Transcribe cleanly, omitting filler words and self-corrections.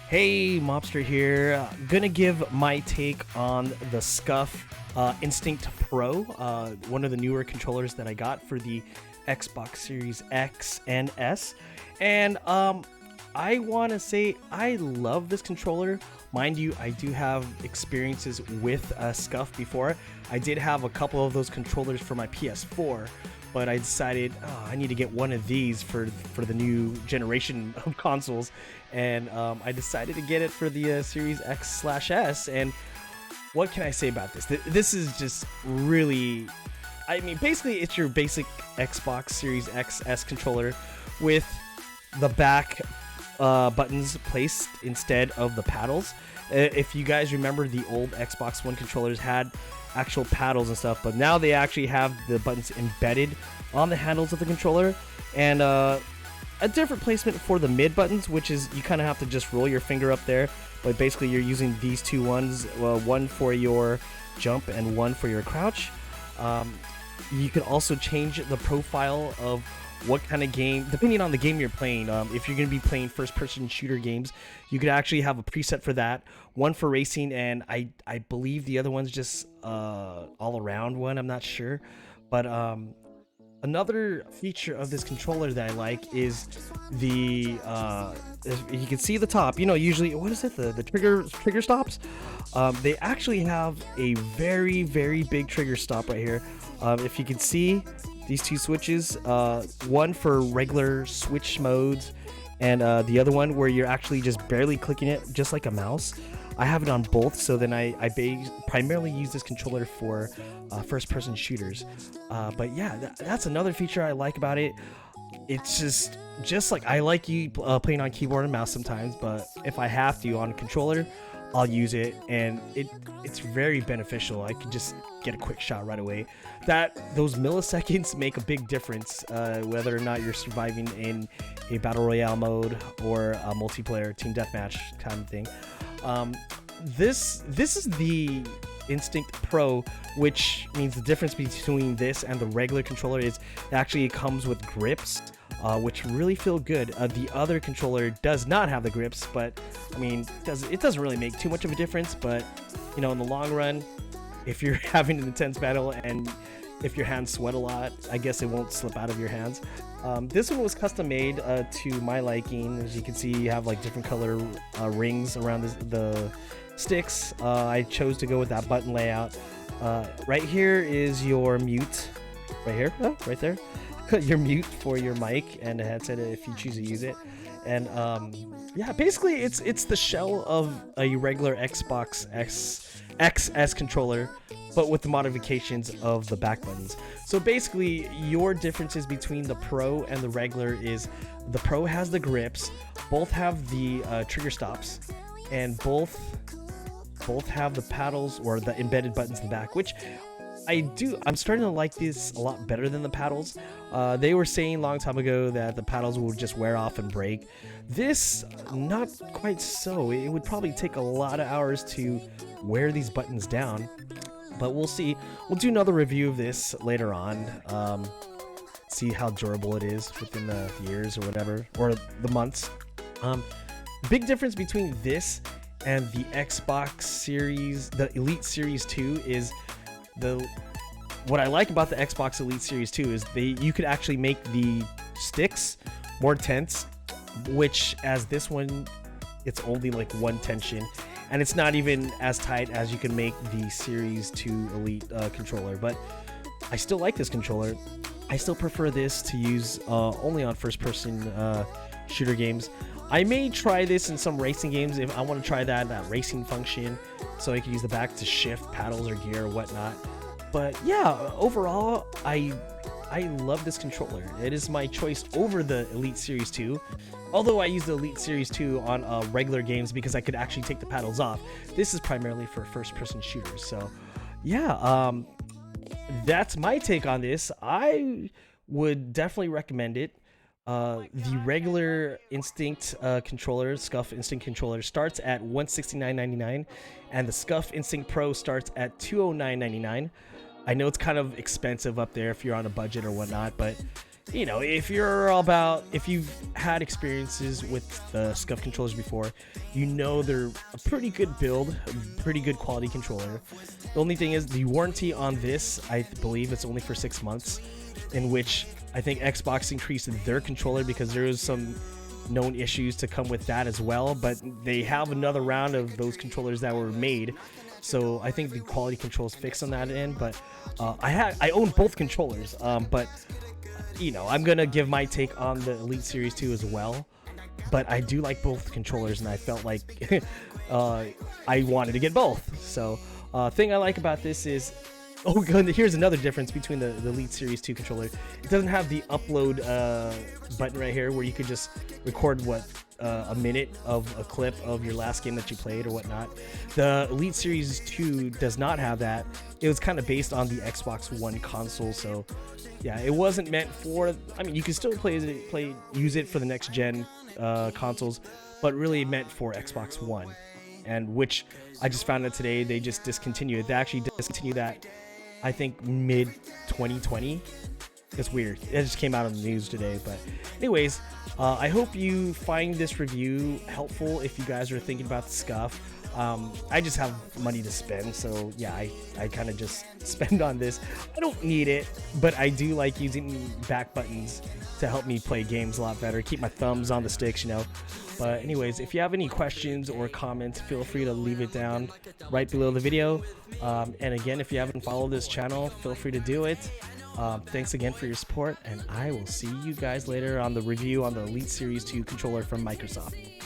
Hey, Mobster here. Gonna give my take on the SCUF Instinct Pro, one of the newer controllers that I got for the Xbox Series X and S. And I want to say I love this controller. Mind you, I do have experiences with SCUF before. I did have a couple of those controllers for my PS4, but I decided I need to get one of these for the new generation of consoles, and I decided to get it for the Series X/S. And what can I say about this? This is just really, I mean, basically it's your basic Xbox Series XS controller with the back buttons placed instead of the paddles. If you guys remember, the old Xbox One controllers had actual paddles and stuff, but now they actually have the buttons embedded on the handles of the controller, and a different placement for the mid buttons, which is you kind of have to just roll your finger up there, but basically you're using these two ones, one for your jump and one for your crouch. You can also change the profile of what kind of game, depending on the game you're playing. If you're going to be playing first-person shooter games, you could actually have a preset for that, one for racing, and I believe the other one's just all-around one. I'm not sure, but another feature of this controller that I like is the you can see the top. You know, usually, what is it? The trigger stops. They actually have a very big trigger stop right here. If you can see these two switches, one for regular switch modes, and the other one where you're actually just barely clicking it, just like a mouse. I have it on both, so then I primarily use this controller for first-person shooters. But yeah, that's another feature I like about it. It's just like I like playing on keyboard and mouse sometimes, but if I have to on a controller, I'll use it, and it's very beneficial. I can just get a quick shot right away. Those milliseconds make a big difference, whether or not you're surviving in a battle royale mode or a multiplayer team deathmatch kind of thing. This is the Instinct Pro, which means the difference between this and the regular controller is actually it comes with grips, which really feel good. The other controller does not have the grips, but I mean, it doesn't really make too much of a difference. But you know, in the long run, if you're having an intense battle and if your hands sweat a lot, I guess it won't slip out of your hands. This one was custom made to my liking. As you can see, you have like different color rings around the sticks. I chose to go with that button layout. Right here is your mute. Right here, right there. Your mute for your mic and a headset if you choose to use it. And yeah, basically it's the shell of a regular Xbox XS controller, but with the modifications of the back buttons. So basically your differences between the Pro and the regular is the Pro has the grips, both have the trigger stops, and both have the paddles or the embedded buttons in the back, which I'm starting to like this a lot better than the paddles. They were saying a long time ago that the paddles would just wear off and break. This, not quite so. It would probably take a lot of hours to wear these buttons down, but we'll see. We'll do another review of this later on. See how durable it is within the years or whatever, or the months. Big difference between this and the Xbox Series, the Elite Series 2 is what I like about the Xbox Elite Series 2 is you could actually make the sticks more tense, which as this one, it's only like one tension, and it's not even as tight as you can make the Series 2 Elite controller. But I still like this controller. I still prefer this to use only on first-person shooter games. I may try this in some racing games if I want to try that racing function, so I can use the back to shift paddles or gear or whatnot. But yeah, overall, I love this controller. It is my choice over the Elite Series 2. Although I use the Elite Series 2 on regular games because I could actually take the paddles off. This is primarily for first-person shooters. So yeah, that's my take on this. I would definitely recommend it. The regular Instinct controller, SCUF Instinct controller, starts at $169.99, and the SCUF Instinct Pro starts at $209.99. I know it's kind of expensive up there if you're on a budget or whatnot, but you know, if you've had experiences with the SCUF controllers before, you know they're a pretty good build, a pretty good quality controller. The only thing is the warranty on this, I believe it's only for 6 months, in which I think Xbox increased their controller because there was some known issues to come with that as well, but they have another round of those controllers that were made, so I think the quality control is fixed on that end. But I own both controllers, but you know, I'm gonna give my take on the Elite Series 2 as well, but I do like both controllers, and I felt like I wanted to get both. So thing I like about this is, oh, here's another difference between the Elite Series 2 controller. It doesn't have the upload button right here where you could just record a minute of a clip of your last game that you played or whatnot. The Elite Series 2 does not have that. It was kind of based on the Xbox One console, so yeah, it wasn't meant for, I mean, you can still use it for the next gen consoles, but really meant for Xbox One, and which I just found out today they just discontinued. They actually discontinued that, I think, mid 2020. It's weird. It just came out on the news today. But anyways, I hope you find this review helpful if you guys are thinking about the SCUF. I just have money to spend, so yeah, I kind of just spend on this. I don't need it, but I do like using back buttons to help me play games a lot better, keep my thumbs on the sticks, you know. But anyways, if you have any questions or comments, feel free to leave it down right below the video. And again, if you haven't followed this channel, feel free to do it. Thanks again for your support, and I will see you guys later on the review on the Elite Series 2 controller from Microsoft.